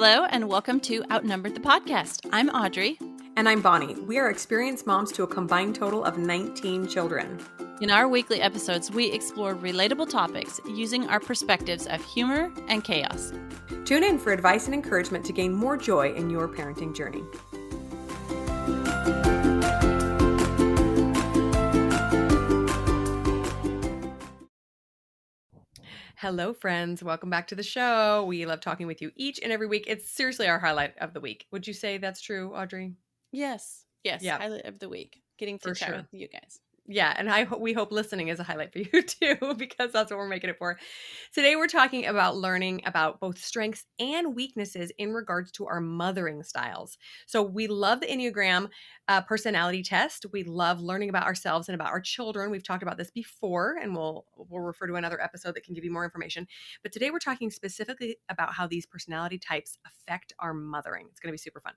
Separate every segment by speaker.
Speaker 1: Hello, and welcome to Outnumbered the Podcast. I'm Audrey.
Speaker 2: And I'm Bonnie. We are experienced moms to a combined total of 19 children.
Speaker 1: In our weekly episodes, we explore relatable topics using our perspectives of humor and chaos.
Speaker 2: Tune in for advice and encouragement to gain more joy in your parenting journey. Hello, friends. Welcome back to the show. We love talking with you each and every week. It's seriously our highlight of the week. Would you say that's true, Audrey?
Speaker 1: Yes.
Speaker 2: Yeah,
Speaker 1: Highlight of the week. Getting to
Speaker 2: for
Speaker 1: chat
Speaker 2: sure.
Speaker 1: with you guys.
Speaker 2: Yeah, and we hope listening is a highlight for you too, because that's what we're making it for. Today, we're talking about learning about both strengths and weaknesses in regards to our mothering styles. So we love the Enneagram personality test. We love learning about ourselves and about our children. We've talked about this before, and we'll refer to another episode that can give you more information. But today, we're talking specifically about how these personality types affect our mothering. It's going to be super fun.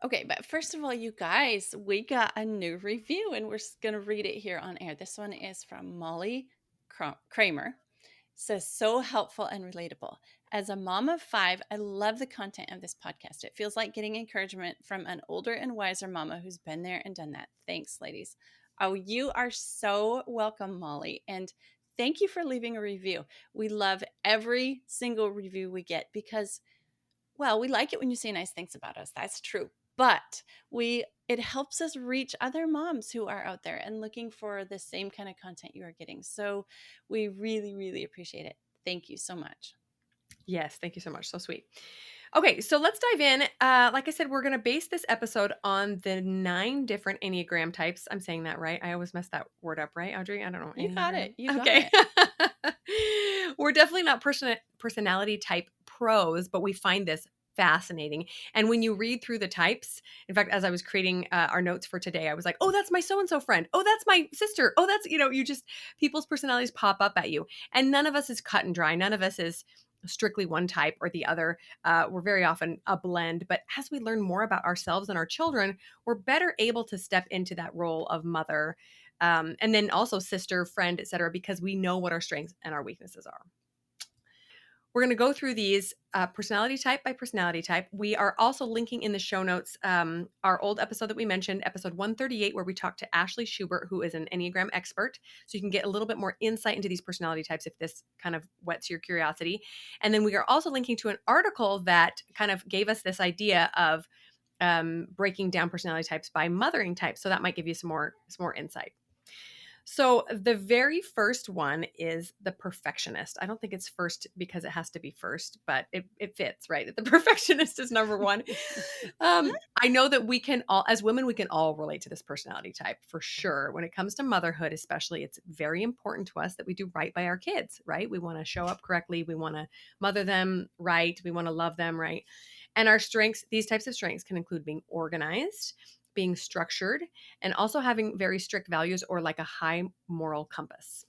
Speaker 1: Okay, but first of all, you guys, we got a new review and we're going to read it here on air. This one is from Molly Kramer. Says, so helpful and relatable. As a mom of 5, I love the content of this podcast. It feels like getting encouragement from an older and wiser mama who's been there and done that. Thanks, ladies. Oh, you are so welcome, Molly. And thank you for leaving a review. We love every single review we get because, well, we like it when you say nice things about us. That's true. But it helps us reach other moms who are out there and looking for the same kind of content you are getting. So we really, really appreciate it. Thank you so much.
Speaker 2: Yes, thank you so much. So sweet. Okay, so let's dive in. Like I said, we're going to base this episode on the 9 different Enneagram types. I'm saying that right. I always mess that word up, right, Audrey? I don't know.
Speaker 1: You got it. You got
Speaker 2: Okay.
Speaker 1: it.
Speaker 2: We're definitely not personality type pros, but we find this fascinating. And when you read through the types, in fact, as I was creating our notes for today, I was like, oh, that's my so-and-so friend. Oh, that's my sister. Oh, that's, people's personalities pop up at you. And none of us is cut and dry. None of us is strictly one type or the other. We're very often a blend. But as we learn more about ourselves and our children, we're better able to step into that role of mother, and then also sister, friend, etc., because we know what our strengths and our weaknesses are. We're going to go through these personality type by personality type. We are also linking in the show notes our old episode that we mentioned, episode 138, where we talked to Ashley Schubert, who is an Enneagram expert. So you can get a little bit more insight into these personality types if this kind of whets your curiosity. And then we are also linking to an article that kind of gave us this idea of breaking down personality types by mothering types. So that might give you some more insight. So the very first one is the perfectionist. I don't think it's first because it has to be first, but it fits, right? The perfectionist is number 1. I know that we can all, as women, we can all relate to this personality type for sure. When it comes to motherhood, especially, it's very important to us that we do right by our kids, right? We want to show up correctly. We want to mother them right. We want to love them right. And our strengths, these types of strengths can include being organized, being structured, and also having very strict values or like a high moral compass.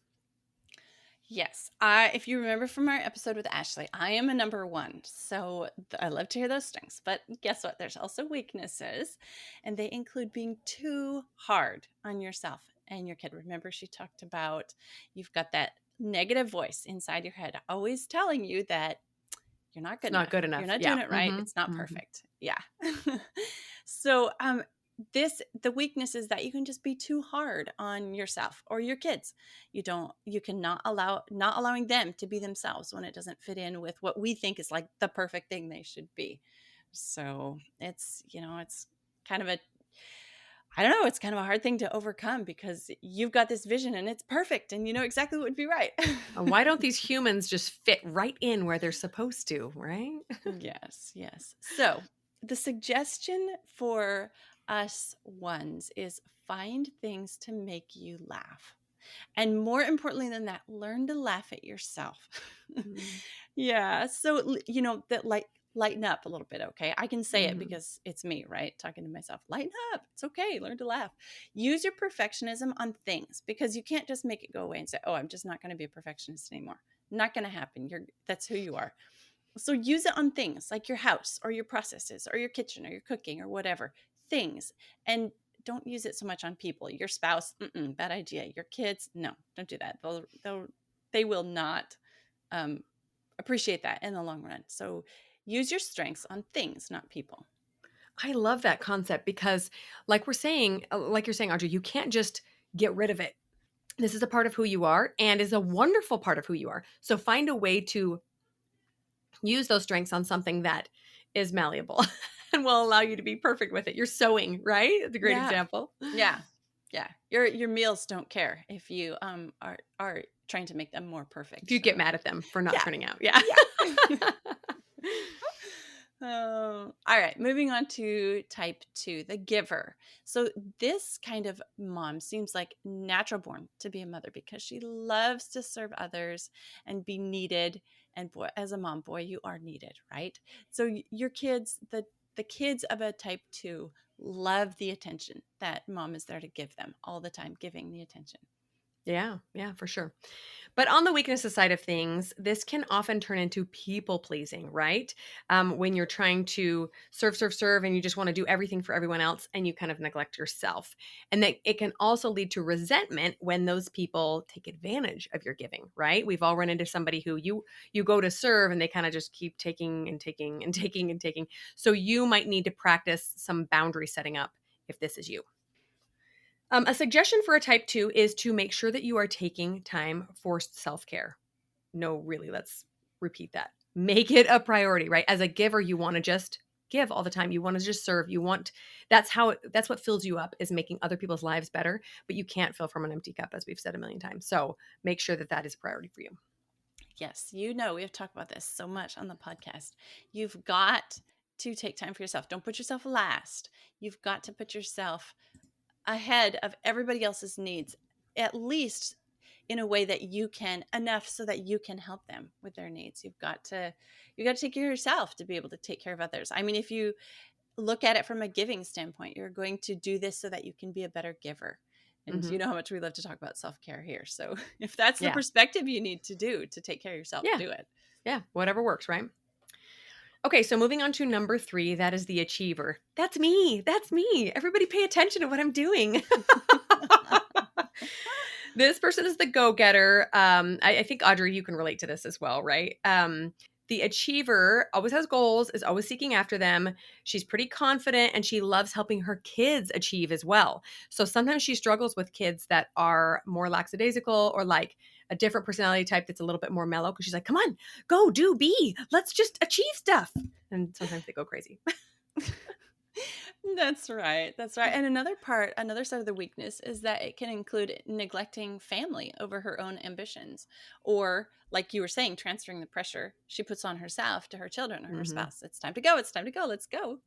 Speaker 1: Yes. If you remember from our episode with Ashley, I am a number 1. So I love to hear those strengths. But guess what? There's also weaknesses, and they include being too hard on yourself and your kid. Remember, she talked about you've got that negative voice inside your head always telling you that you're not good enough.
Speaker 2: Not good enough.
Speaker 1: You're not
Speaker 2: Yeah.
Speaker 1: doing it right.
Speaker 2: Mm-hmm.
Speaker 1: It's not
Speaker 2: Mm-hmm.
Speaker 1: perfect. Yeah. So the weakness is that you can just be too hard on yourself or your kids. You cannot not allowing them to be themselves when it doesn't fit in with what we think is like the perfect thing they should be. So it's kind of it's kind of a hard thing to overcome because you've got this vision and it's perfect and you know exactly what would be right.
Speaker 2: Why don't these humans just fit right in where they're supposed to, right?
Speaker 1: Yes. So the suggestion for us ones is find things to make you laugh. And more importantly than that, learn to laugh at yourself.
Speaker 2: Mm-hmm.
Speaker 1: Yeah. So, that lighten up a little bit. Okay. I can say it because it's me, right? Talking to myself, lighten up. It's okay. Learn to laugh. Use your perfectionism on things because you can't just make it go away and say, oh, I'm just not going to be a perfectionist anymore. Not going to happen. That's who you are. So use it on things like your house or your processes or your kitchen or your cooking or whatever things. And don't use it so much on people. Your spouse, bad idea. Your kids, no, don't do that. They will not appreciate that in the long run. So Use your strengths on things, not people.
Speaker 2: I love that concept because, like we're saying, like you're saying, Audrey, you can't just get rid of it. This is a part of who you are and is a wonderful part of who you are. So find a way to use those strengths on something that is malleable and will allow you to be perfect with it. You're sewing, right? It's a great
Speaker 1: Yeah.
Speaker 2: example.
Speaker 1: Yeah. Yeah. Your meals don't care if you are trying to make them more
Speaker 2: If
Speaker 1: perfect.
Speaker 2: you
Speaker 1: So
Speaker 2: get mad at them for not
Speaker 1: yeah.
Speaker 2: turning out. Yeah.
Speaker 1: Yeah. All right, moving on to type two, the giver. So, this kind of mom seems like natural born to be a mother because she loves to serve others and be needed. And boy, as a mom, boy, you are needed, right? So, your kids, the kids of a type two, love the attention that mom is there to give them all the time, giving the attention.
Speaker 2: Yeah, yeah, for sure. But on the weaknesses side of things, this can often turn into people pleasing, right? When you're trying to serve, serve, serve, and you just want to do everything for everyone else and you kind of neglect yourself. And that it can also lead to resentment when those people take advantage of your giving, right? We've all run into somebody who you go to serve and they kind of just keep taking and taking and taking and taking. So you might need to practice some boundary setting up if this is you. A suggestion for a type 2 is to make sure that you are taking time for self care. No, really, let's repeat that. Make it a priority, right? As a giver, you want to just give all the time. You want to just serve. You want that's what fills you up is making other people's lives better, but you can't fill from an empty cup as we've said a million times. So, make sure that that is a priority for you.
Speaker 1: Yes, we have talked about this so much on the podcast. You've got to take time for yourself. Don't put yourself last. You've got to put yourself ahead of everybody else's needs, at least in a way that you can enough so that you can help them with their needs. You got to take care of yourself to be able to take care of others. I mean, if you look at it from a giving standpoint, you're going to do this so that you can be a better giver. And you
Speaker 2: Mhm.
Speaker 1: know how much we love to talk about self-care here. So if that's the
Speaker 2: Yeah.
Speaker 1: perspective you need to do to take care of yourself,
Speaker 2: Yeah.
Speaker 1: do it.
Speaker 2: Yeah, whatever works, right? Okay, so moving on to number 3, that is the achiever. That's me. That's me. Everybody pay attention to what I'm doing. This person is the go-getter. I think Audrey, you can relate to this as well, right? The achiever always has goals, is always seeking after them. She's pretty confident and she loves helping her kids achieve as well. So sometimes she struggles with kids that are more lackadaisical or like a different personality type that's a little bit more mellow because she's like, come on, go do be. Let's just achieve stuff. And sometimes they go crazy.
Speaker 1: That's right. That's right. And another side of the weakness is that it can include neglecting family over her own ambitions, or like you were saying, transferring the pressure she puts on herself to her children or her
Speaker 2: Hmm.
Speaker 1: spouse. It's time to go. It's time to go. Let's go.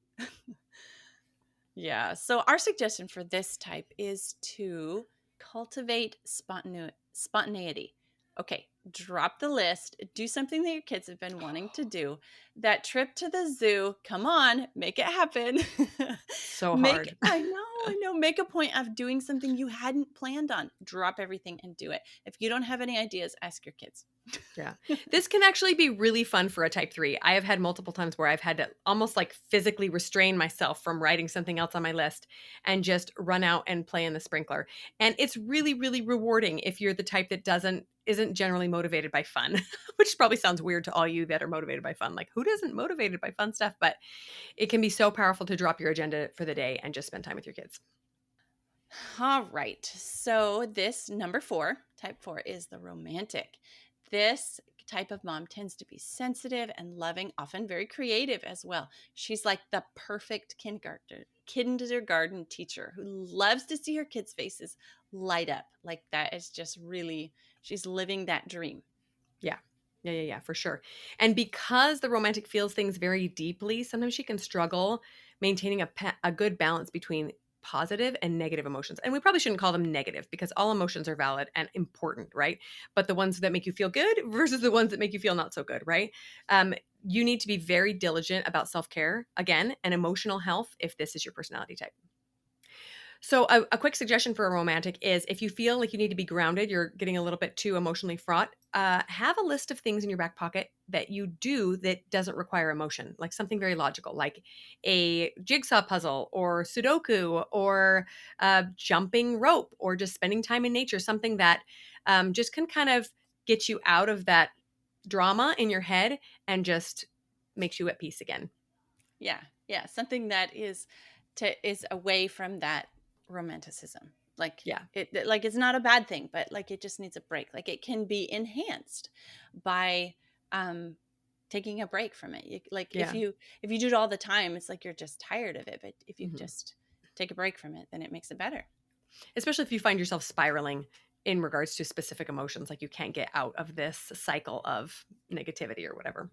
Speaker 1: Yeah. So our suggestion for this type is to cultivate spontaneity. Okay, drop the list. Do something that your kids have been wanting to do. That trip to the zoo, come on, make it happen.
Speaker 2: So
Speaker 1: Make
Speaker 2: hard.
Speaker 1: I know, make a point of doing something you hadn't planned on. Drop everything and do it. If you don't have any ideas, ask your kids.
Speaker 2: Yeah. This can actually be really fun for a type 3. I have had multiple times where I've had to almost like physically restrain myself from writing something else on my list and just run out and play in the sprinkler. And it's really, really rewarding if you're the type that isn't generally motivated by fun, which probably sounds weird to all you that are motivated by fun. Like, who doesn't motivated by fun stuff? But it can be so powerful to drop your agenda for the day and just spend time with your kids.
Speaker 1: All right. So this number four, type four, is the romantic. This type of mom tends to be sensitive and loving, often very creative as well. She's like the perfect kindergarten teacher who loves to see her kids' faces light up. Like that is just really, she's living that dream.
Speaker 2: Yeah. Yeah, for sure. And because the romantic feels things very deeply, sometimes she can struggle maintaining a good balance between positive and negative emotions. And we probably shouldn't call them negative because all emotions are valid and important, right? But the ones that make you feel good versus the ones that make you feel not so good, right? Um, you need to be very diligent about self care, again, and emotional health if this is your personality type. So, a quick suggestion for a romantic is if you feel like you need to be grounded, you're getting a little bit too emotionally fraught, have a list of things in your back pocket that you do that doesn't require emotion, like something very logical, like a jigsaw puzzle or Sudoku or jumping rope or just spending time in nature, something that just can kind of get you out of that drama in your head and just makes you at peace again.
Speaker 1: Yeah. Yeah. Something that is away from that romanticism. Like
Speaker 2: Yeah.
Speaker 1: like it's not a bad thing, but like it just needs a break. Like it can be enhanced by um taking a break from it. Like
Speaker 2: Yeah.
Speaker 1: if you do it all the time, it's like you're just tired of it. But if you
Speaker 2: Hmm.
Speaker 1: just take a break from it, then it makes it better.
Speaker 2: Especially if you find yourself spiraling in regards to specific emotions, like you can't get out of this cycle of negativity or whatever.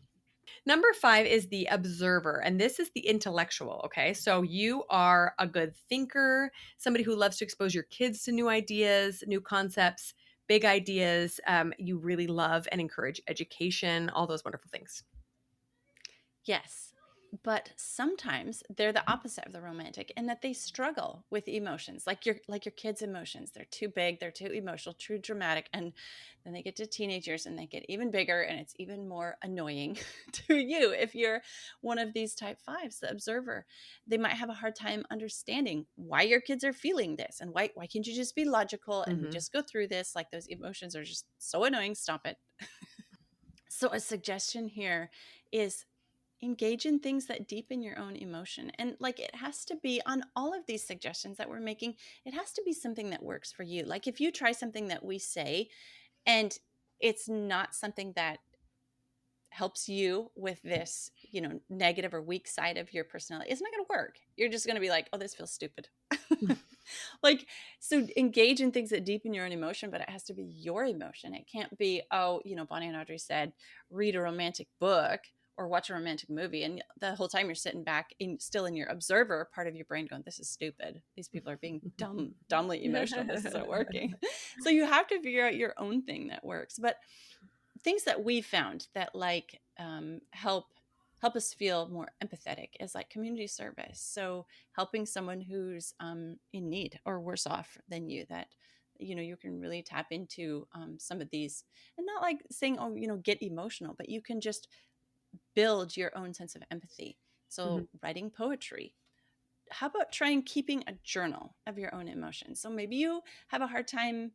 Speaker 2: Number 5 is the observer, and this is the intellectual. Okay. So you are a good thinker, somebody who loves to expose your kids to new ideas, new concepts, big ideas. You really love and encourage education, all those wonderful things.
Speaker 1: Yes. But sometimes they're the opposite of the romantic in that they struggle with emotions, like your kids' emotions. They're too big, they're too emotional, too dramatic, and then they get to teenagers and they get even bigger and it's even more annoying to you if you're one of these type 5s, the observer. They might have a hard time understanding why your kids are feeling this and why can't you just be logical and
Speaker 2: Hmm.
Speaker 1: just go through this, like those emotions are just so annoying, stop it. So a suggestion here is engage in things that deepen your own emotion. And like it has to be on all of these suggestions that we're making, it has to be something that works for you. Like if you try something that we say and it's not something that helps you with this, negative or weak side of your personality, it's not going to work. You're just going to be like, oh, this feels stupid. Like, so engage in things that deepen your own emotion, but it has to be your emotion. It can't be, oh, Bonnie and Audrey said, read a romantic book or watch a romantic movie. And the whole time you're sitting back still in your observer part of your brain going, this is stupid. These people are being dumbly emotional. This isn't working. So you have to figure out your own thing that works. But things that we found that like help us feel more empathetic is like community service. So helping someone who's in need or worse off than you, that you can really tap into some of these, and not like saying, oh, get emotional, but you can just build your own sense of empathy.
Speaker 2: Hmm.
Speaker 1: So writing poetry. How about trying keeping a journal of your own emotions? So maybe you have a hard time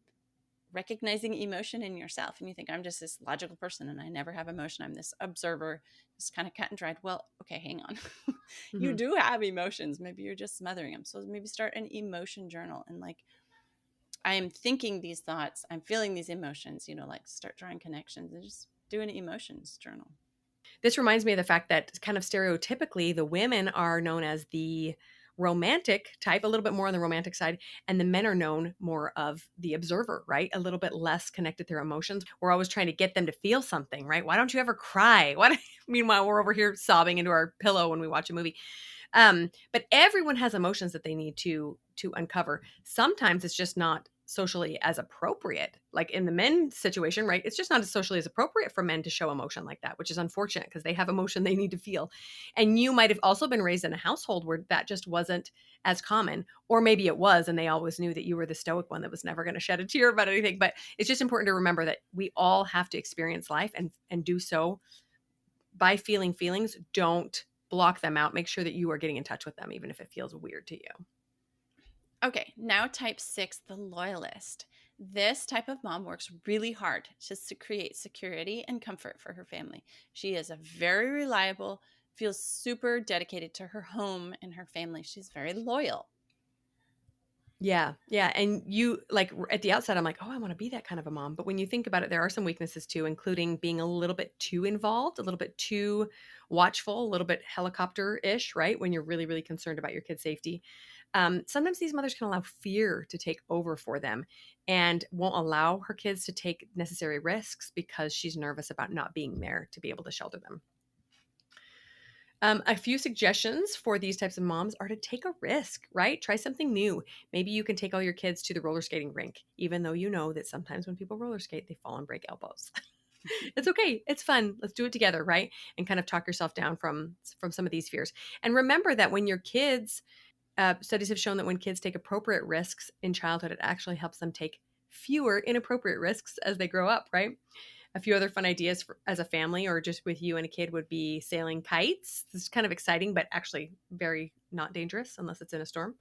Speaker 1: recognizing emotion in yourself and you think, I'm just this logical person and I never have emotion, I'm this observer, just kind of cut and dried. Well, okay, hang on. You
Speaker 2: Hmm.
Speaker 1: do have emotions, maybe you're just smothering them. So maybe start an emotion journal and like, I am thinking these thoughts, I'm feeling these emotions, like start drawing connections and just do an emotions journal.
Speaker 2: This reminds me of the fact that kind of stereotypically, the women are known as the romantic type, a little bit more on the romantic side, and the men are known more of the observer, right? A little bit less connected to their emotions. We're always trying to get them to feel something, right? Why don't you ever cry? Meanwhile, we're over here sobbing into our pillow when we watch a movie. But everyone has emotions that they need to uncover. Sometimes it's just not socially as appropriate. Like in the men situation, right? It's just not as socially as appropriate for men to show emotion like that, which is unfortunate because they have emotion they need to feel. And you might have also been raised in a household where that just wasn't as common, or maybe it was, and they always knew that you were the stoic one that was never going to shed a tear about anything. But it's just important to remember that we all have to experience life and do so by feeling feelings. Don't block them out. Make sure that you are getting in touch with them, even if it feels weird to you.
Speaker 1: Okay, now type 6, the loyalist. This type of mom works really hard just to create security and comfort for her family. She is a very reliable, feels super dedicated to her home and her family. She's very loyal.
Speaker 2: Yeah. Yeah. And you like at the outset, I'm like, oh, I want to be that kind of a mom. But when you think about it, there are some weaknesses too, including being a little bit too involved, a little bit too watchful, a little bit helicopter ish, right? When you're really, really concerned about your kid's safety. Sometimes these mothers can allow fear to take over for them and won't allow her kids to take necessary risks because she's nervous about not being there to be able to shelter them. A few suggestions for these types of moms are to take a risk, right? Try something new. Maybe you can take all your kids to the roller skating rink, even though you know that sometimes when people roller skate, they fall and break elbows. It's okay. It's fun. Let's do it together, right? And kind of talk yourself down from some of these fears. And remember that when your kids, studies have shown that when kids take appropriate risks in childhood, it actually helps them take fewer inappropriate risks as they grow up, right? A few other fun ideas as a family or just with you and a kid would be sailing kites. This is kind of exciting, but actually very not dangerous unless it's in a storm.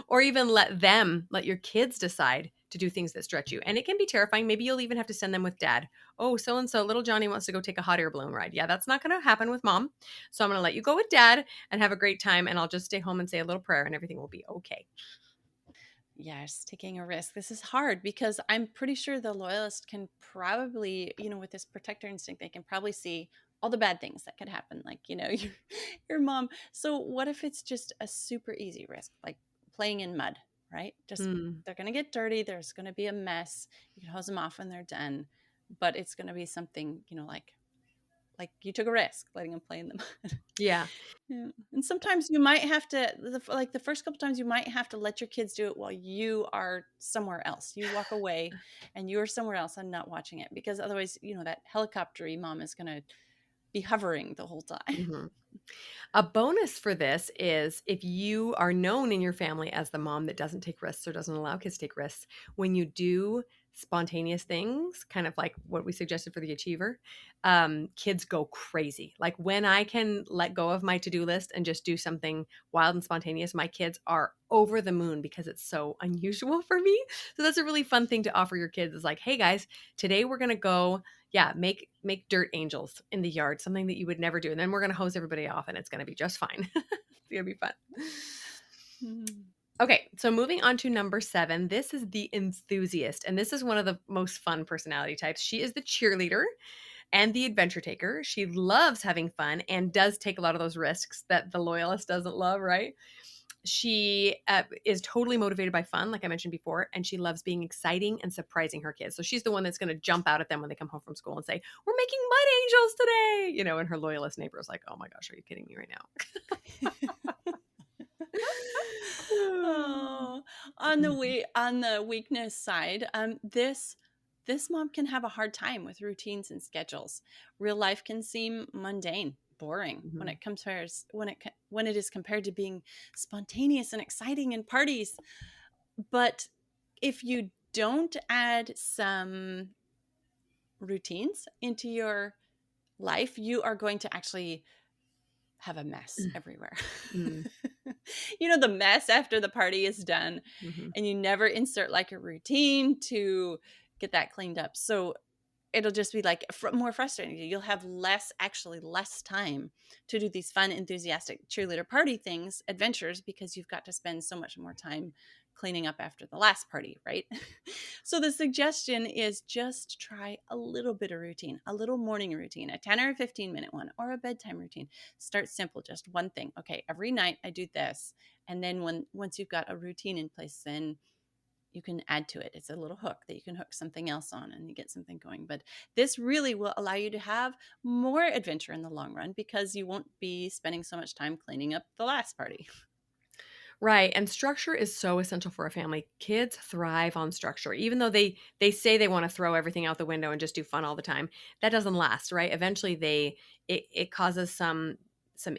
Speaker 2: Or even let your kids decide to do things that stretch you. And it can be terrifying. Maybe you'll even have to send them with dad. Oh, so and so, little Johnny wants to go take a hot air balloon ride. Yeah, that's not going to happen with mom. So I'm going to let you go with dad and have a great time. And I'll just stay home and say a little prayer and everything will be okay.
Speaker 1: Yes, taking a risk. This is hard because I'm pretty sure the loyalist can probably, with this protector instinct, they can probably see all the bad things that could happen, like, your mom. So what if it's just a super easy risk, like playing in mud, right? Just
Speaker 2: Hmm.
Speaker 1: they're going to get dirty, there's going to be a mess. You can hose them off when they're done, but it's going to be something, like you took a risk letting them play in the mud.
Speaker 2: Yeah.
Speaker 1: Yeah, and sometimes you might have to like, the first couple times, you might have to let your kids do it while you are somewhere else. You walk away and you're somewhere else and not watching it, because otherwise, that helicoptery mom is gonna be hovering the whole time.
Speaker 2: Hmm. A bonus for this is if you are known in your family as the mom that doesn't take risks or doesn't allow kids to take risks, when you do spontaneous things, kind of like what we suggested for the achiever, kids go crazy. Like when I can let go of my to do list and just do something wild and spontaneous, my kids are over the moon because it's so unusual for me. So that's a really fun thing to offer your kids is like, hey guys, today we're going to go yeah, make dirt angels in the yard, something that you would never do. And then we're going to hose everybody off and it's going to be just fine. It's going to be fun.
Speaker 1: Mm.
Speaker 2: Okay, so moving on to number 7. This is the enthusiast, and this is one of the most fun personality types. She is the cheerleader and the adventure taker. She loves having fun and does take a lot of those risks that the loyalist doesn't love, right? She is totally motivated by fun, like I mentioned before, and she loves being exciting and surprising her kids. So she's the one that's going to jump out at them when they come home from school and say, "We're making mud angels today," and her loyalist neighbor is like, "Oh my gosh, are you kidding me right now?"
Speaker 1: Oh, on the weakness side, this mom can have a hard time with routines and schedules. Real life can seem mundane, boring when
Speaker 2: Mhm.
Speaker 1: it compares when it is compared to being spontaneous and exciting in parties. But if you don't add some routines into your life, you are going to actually have a mess everywhere.
Speaker 2: Mm,
Speaker 1: The mess after the party is done,
Speaker 2: mhm.
Speaker 1: and you never insert like a routine to get that cleaned up. So it'll just be like more frustrating. You'll have less time to do these fun, enthusiastic cheerleader party things, adventures, because you've got to spend so much more time cleaning up after the last party, right? So the suggestion is just try a little bit of routine, a little morning routine, a 10 or a 15-minute one, or a bedtime routine. Start simple, just one thing. Okay, every night I do this. And then once you've got a routine in place, then you can add to it. It's a little hook that you can hook something else on and you get something going. But this really will allow you to have more adventure in the long run, because you won't be spending so much time cleaning up the last party.
Speaker 2: Right, and structure is so essential for a family. Kids thrive on structure. Even though they say they want to throw everything out the window and just do fun all the time, that doesn't last, right? Eventually it causes some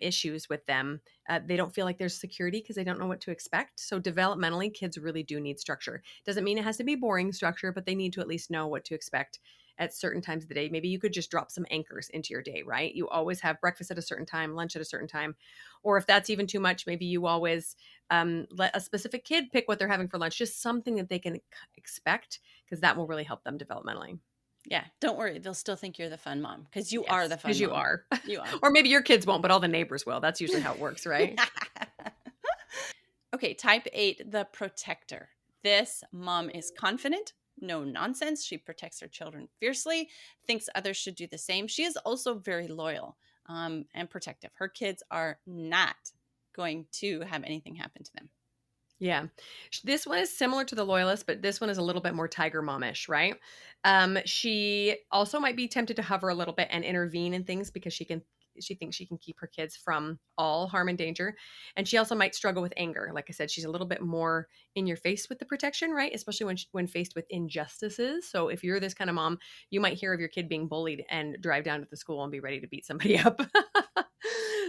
Speaker 2: issues with them. They don't feel like there's security because they don't know what to expect. So developmentally, kids really do need structure. Doesn't mean it has to be boring structure, but they need to at least know what to expect at certain times of the day. Maybe you could just drop some anchors into your day, right? You always have breakfast at a certain time, lunch at a certain time. Or if that's even too much, maybe you always let a specific kid pick what they're having for lunch, just something that they can expect, because that will really help them developmentally.
Speaker 1: Yeah, don't worry. They'll still think you're the fun mom, because you are the
Speaker 2: Yes,
Speaker 1: fun
Speaker 2: because you
Speaker 1: mom.
Speaker 2: are.
Speaker 1: You are.
Speaker 2: Or maybe your kids won't, but all the neighbors will. That's usually how it works, right?
Speaker 1: Okay, type 8, the protector. This mom is confident, no nonsense. She protects her children fiercely, thinks others should do the same. She is also very loyal, and protective. Her kids are not going to have anything happen to them.
Speaker 2: Yeah. This one is similar to the Loyalist, but this one is a little bit more tiger momish, right? She also might be tempted to hover a little bit and intervene in things because she thinks she can keep her kids from all harm and danger. And she also might struggle with anger. Like I said, she's a little bit more in your face with the protection, right? Especially when faced with injustices. So if you're this kind of mom, you might hear of your kid being bullied and drive down to the school and be ready to beat somebody up.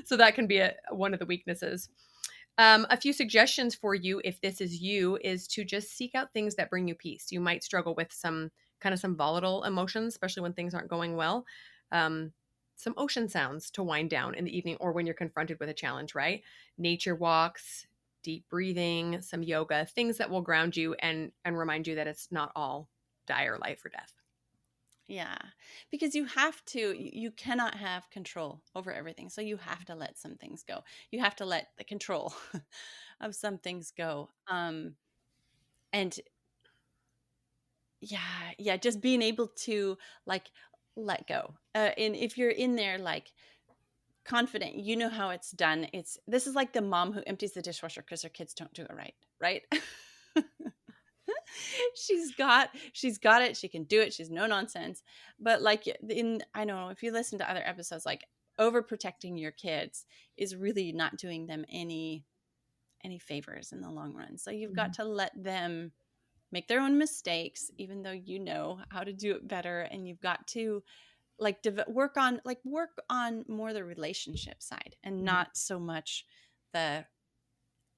Speaker 2: So that can be one of the weaknesses. A few suggestions for you, if this is you, is to just seek out things that bring you peace. You might struggle with some volatile emotions, especially when things aren't going well. Um, some ocean sounds to wind down in the evening or when you're confronted with a challenge, right? Nature walks, deep breathing, some yoga, things that will ground you and remind you that it's not all dire life or death.
Speaker 1: Yeah, because you have to, you cannot have control over everything. So you have to let some things go. You have to let the control of some things go. And yeah, yeah, just being able to like let go. And if you're in there like confident, you know how it's done. This is like the mom who empties the dishwasher because her kids don't do it right, right? She's got it, she can do it, she's no nonsense. But like in I know if you listen to other episodes, like overprotecting your kids is really not doing them any favors in the long run. So you've got
Speaker 2: Mhm.
Speaker 1: to let them make their own mistakes even though you know how to do it better, and you've got to like work on more the relationship side and
Speaker 2: Mhm.
Speaker 1: not so much the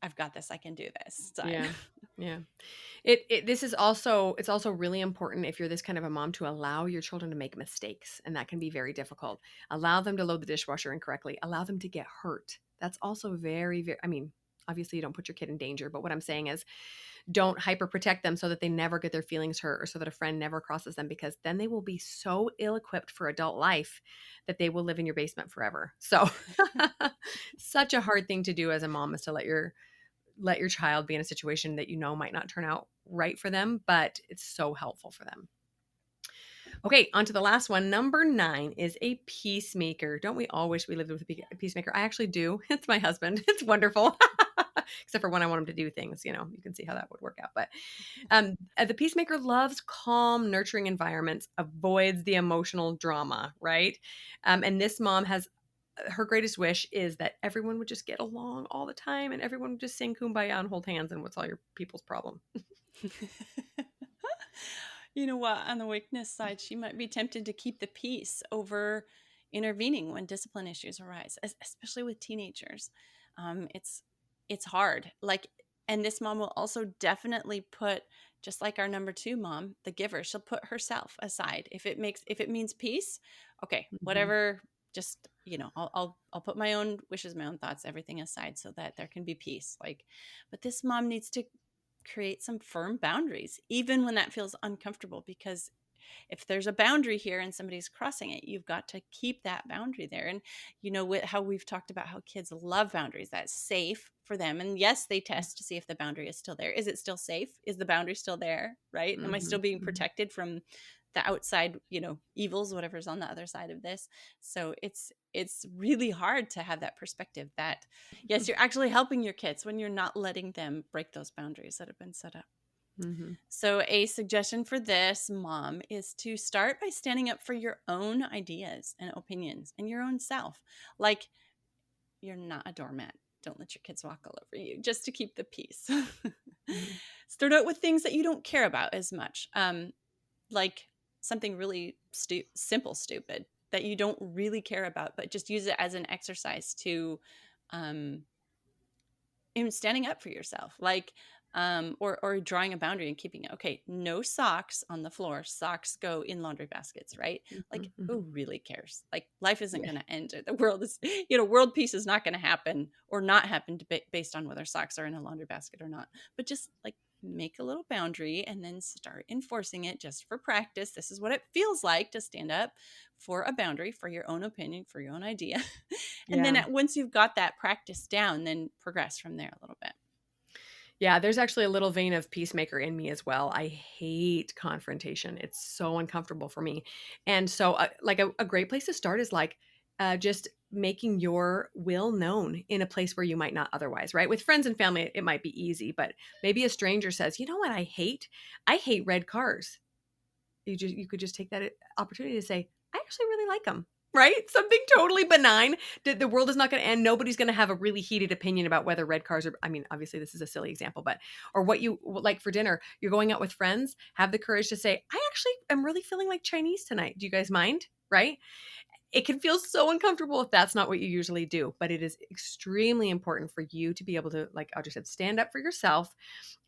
Speaker 1: I've got this, I can do this side.
Speaker 2: Yeah. Yeah. This is it's also really important if you're this kind of a mom to allow your children to make mistakes, and that can be very difficult. Allow them to load the dishwasher incorrectly. Allow them to get hurt. That's also very, very, I mean, obviously you don't put your kid in danger, but what I'm saying is don't hyper protect them so that they never get their feelings hurt or so that a friend never crosses them, because then they will be so ill equipped for adult life that they will live in your basement forever. So such a hard thing to do as a mom is to let your child be in a situation that you know might not turn out right for them, but it's so helpful for them. Okay, on to the last one. Number 9 is a peacemaker. Don't we all wish we lived with a peacemaker? I actually do. It's my husband. It's wonderful. Except for when I want him to do things, you can see how that would work out. But the peacemaker loves calm, nurturing environments, avoids the emotional drama, right? And this mom has her greatest wish is that everyone would just get along all the time and everyone would just sing kumbaya and hold hands and what's all your people's problem.
Speaker 1: You know what? On the weakness side, she might be tempted to keep the peace over intervening when discipline issues arise, especially with teenagers. It's hard. Like, and this mom will also definitely put, just like our number two mom, the giver, she'll put herself aside if it means peace. Okay,
Speaker 2: Mhm.
Speaker 1: whatever. Just I'll put my own wishes, my own thoughts, everything aside so that there can be peace. Like, but this mom needs to create some firm boundaries, even when that feels uncomfortable. Because if there's a boundary here and somebody's crossing it, you've got to keep that boundary there. And how we've talked about how kids love boundaries, that's safe for them. And yes, they test to see if the boundary is still there. Is it still safe? Is the boundary still there? Right? Am I still
Speaker 2: Mhm.
Speaker 1: being
Speaker 2: Mhm.
Speaker 1: protected from the outside, evils, whatever's on the other side of this? So it's really hard to have that perspective that yes, you're actually helping your kids when you're not letting them break those boundaries that have been set up.
Speaker 2: Mhm.
Speaker 1: So, a suggestion for this mom is to start by standing up for your own ideas and opinions and your own self. Like, you're not a doormat. Don't let your kids walk all over you just to keep the peace.
Speaker 2: Mhm.
Speaker 1: Start out with things that you don't care about as much, like something really simple, stupid that you don't really care about, but just use it as an exercise to um, even standing up for yourself, like or drawing a boundary and keeping it. Okay, no socks on the floor, socks go in laundry baskets, right? Like,
Speaker 2: Mhm.
Speaker 1: who
Speaker 2: Mhm.
Speaker 1: really cares? Like, life isn't
Speaker 2: Yeah.
Speaker 1: going to end, the world is world peace is not going to happen or not happen based on whether socks are in a laundry basket or not. But just like make a little boundary and then start enforcing it just for practice. This is what it feels like to stand up for a boundary, for your own opinion, for your own idea. And then
Speaker 2: Yeah.
Speaker 1: once you've got that practice down, then progress from there a little bit.
Speaker 2: Yeah, there's actually a little vein of peacemaker in me as well. I hate confrontation. It's so uncomfortable for me. And so like a great place to start is like just making your will known in a place where you might not otherwise, right? With friends and family it might be easy, but maybe a stranger says, "You know what I hate? I hate red cars." You could just take that opportunity to say, "I actually really like them." Right? Something totally benign. The world is not going to end. Nobody's going to have a really heated opinion about whether red cars are, I mean, obviously this is a silly example, but, or what you like for dinner. You're going out with friends. Have the courage to say, "I actually am really feeling like Chinese tonight. Do you guys mind?" Right? It can feel so uncomfortable if that's not what you usually do, but it is extremely important for you to be able to, like Audrey said, stand up for yourself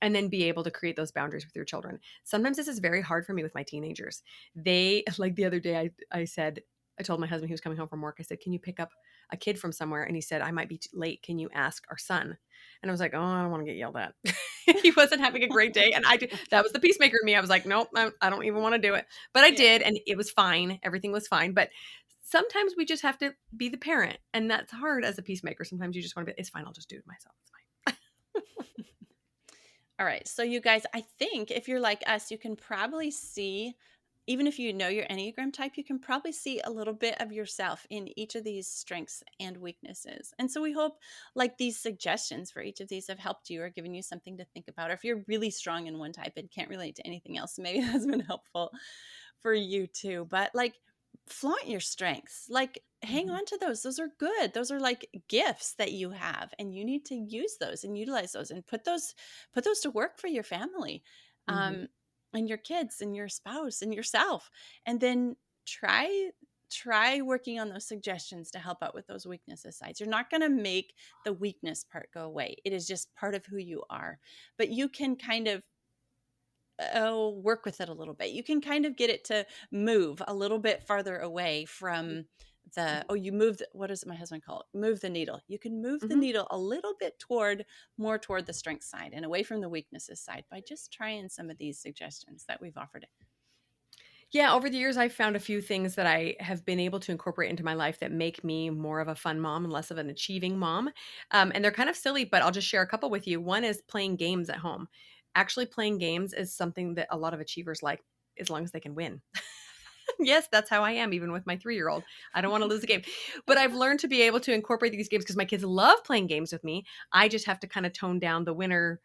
Speaker 2: and then be able to create those boundaries with your children. Sometimes this is very hard for me with my teenagers. They, like the other day, I said, I told my husband he was coming home from work. I said, "Can you pick up a kid from somewhere?" And he said, "I might be late. Can you ask our son?" And I was like, "Oh, I don't want to get yelled at." He wasn't having a great day, and that was the peacemaker in me. I was like, "Nope, I don't even want to do it." But I
Speaker 1: Yeah.
Speaker 2: did, and it was fine. Everything was fine. But sometimes we just have to be the parent, and that's hard as a peacemaker. Sometimes you just want to be, "It's fine. I'll just do it myself. It's fine."
Speaker 1: All right. So, you guys, I think if you're like us, you can probably see, even if you know your Enneagram type, you can probably see a little bit of yourself in each of these strengths and weaknesses. And so, we hope like these suggestions for each of these have helped you or given you something to think about. Or if you're really strong in one type and can't relate to anything else, maybe that's been helpful for you too. But like, flaunt your strengths. Like, hang
Speaker 2: Mhm.
Speaker 1: on to those. Those are good. Those are like gifts that you have, and you need to use those and utilize those and put those to work for your family,
Speaker 2: Mhm.
Speaker 1: um, and your kids and your spouse and yourself. And then try working on those suggestions to help out with those weaknesses sides. You're not going to make the weakness part go away. It is just part of who you are. But you can kind of work with it a little bit. You can kind of get it to move a little bit farther away from you moved, what does my husband call it? Move the needle. You can move the
Speaker 2: Mhm.
Speaker 1: needle a little bit more toward the strength side and away from the weaknesses side by just trying some of these suggestions that we've offered.
Speaker 2: Yeah, over the years, I've found a few things that I have been able to incorporate into my life that make me more of a fun mom and less of an achieving mom. And they're kind of silly, but I'll just share a couple with you. One is playing games at home. Actually, playing games is something that a lot of achievers like as long as they can win. Yes, that's how I am, even with my 3-year-old. I don't want to lose a game. But I've learned to be able to incorporate these games because my kids love playing games with me. I just have to kind of tone down the winner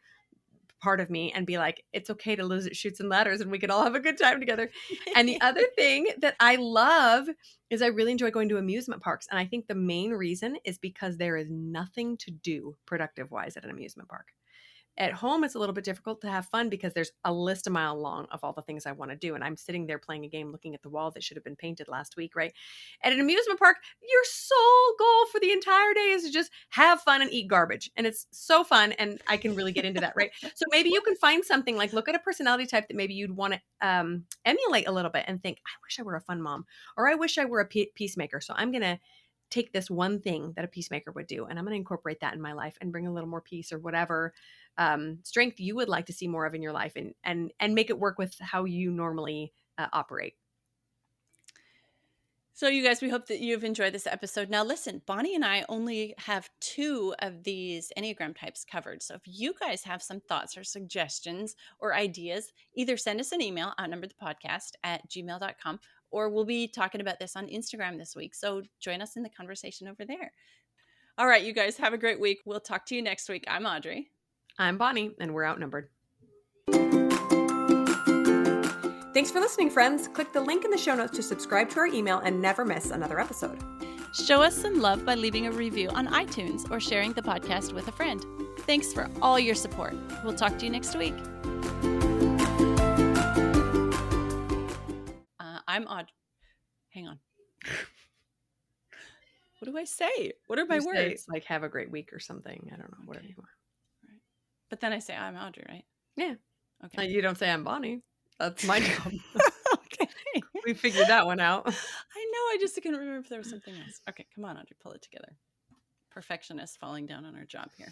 Speaker 2: part of me and be like, it's okay to lose at Shoots and Ladders and we can all have a good time together. And the other thing that I love is I really enjoy going to amusement parks. And I think the main reason is because there is nothing to do productive wise at an amusement park. At home, it's a little bit difficult to have fun because there's a list a mile long of all the things I want to do. And I'm sitting there playing a game looking at the wall that should have been painted last week, right? At an amusement park, your sole goal for the entire day is to just have fun and eat garbage. And it's so fun. And I can really get into that, right? So maybe you can find something like look at a personality type that maybe you'd want to emulate a little bit and think, I wish I were a fun mom, or I wish I were a peacemaker. So I'm going to take this one thing that a peacemaker would do and I'm going to incorporate that in my life and bring a little more peace or whatever strength you would like to see more of in your life and make it work with how you normally operate.
Speaker 1: So, you guys, we hope that you've enjoyed this episode. Now, listen, Bonnie and I only have 2 of these Enneagram types covered. So, if you guys have some thoughts or suggestions or ideas, either send us an email, outnumberedthepodcast@gmail.com, or we'll be talking about this on Instagram this week. So, join us in the conversation over there. All right, you guys, have a great week. We'll talk to you next week. I'm Audrey.
Speaker 2: I'm Bonnie, and we're outnumbered. Thanks for listening, friends. Click the link in the show notes to subscribe to our email and never miss another episode.
Speaker 1: Show us some love by leaving a review on iTunes or sharing the podcast with a friend. Thanks for all your support. We'll talk to you next week. I'm Aud. Hang on. What do I say? What are my
Speaker 2: You say,
Speaker 1: words?
Speaker 2: like, have a great week or something. I don't know, whatever
Speaker 1: Okay.
Speaker 2: you want.
Speaker 1: Right. But then I say I'm Audrey, right?
Speaker 2: Yeah.
Speaker 1: Okay.
Speaker 2: You don't say I'm Bonnie. That's my job.
Speaker 1: Okay.
Speaker 2: We figured that one out.
Speaker 1: I know. I just couldn't remember if there was something else. Okay. Come on, Audrey. Pull it together. Perfectionist falling down on our job here.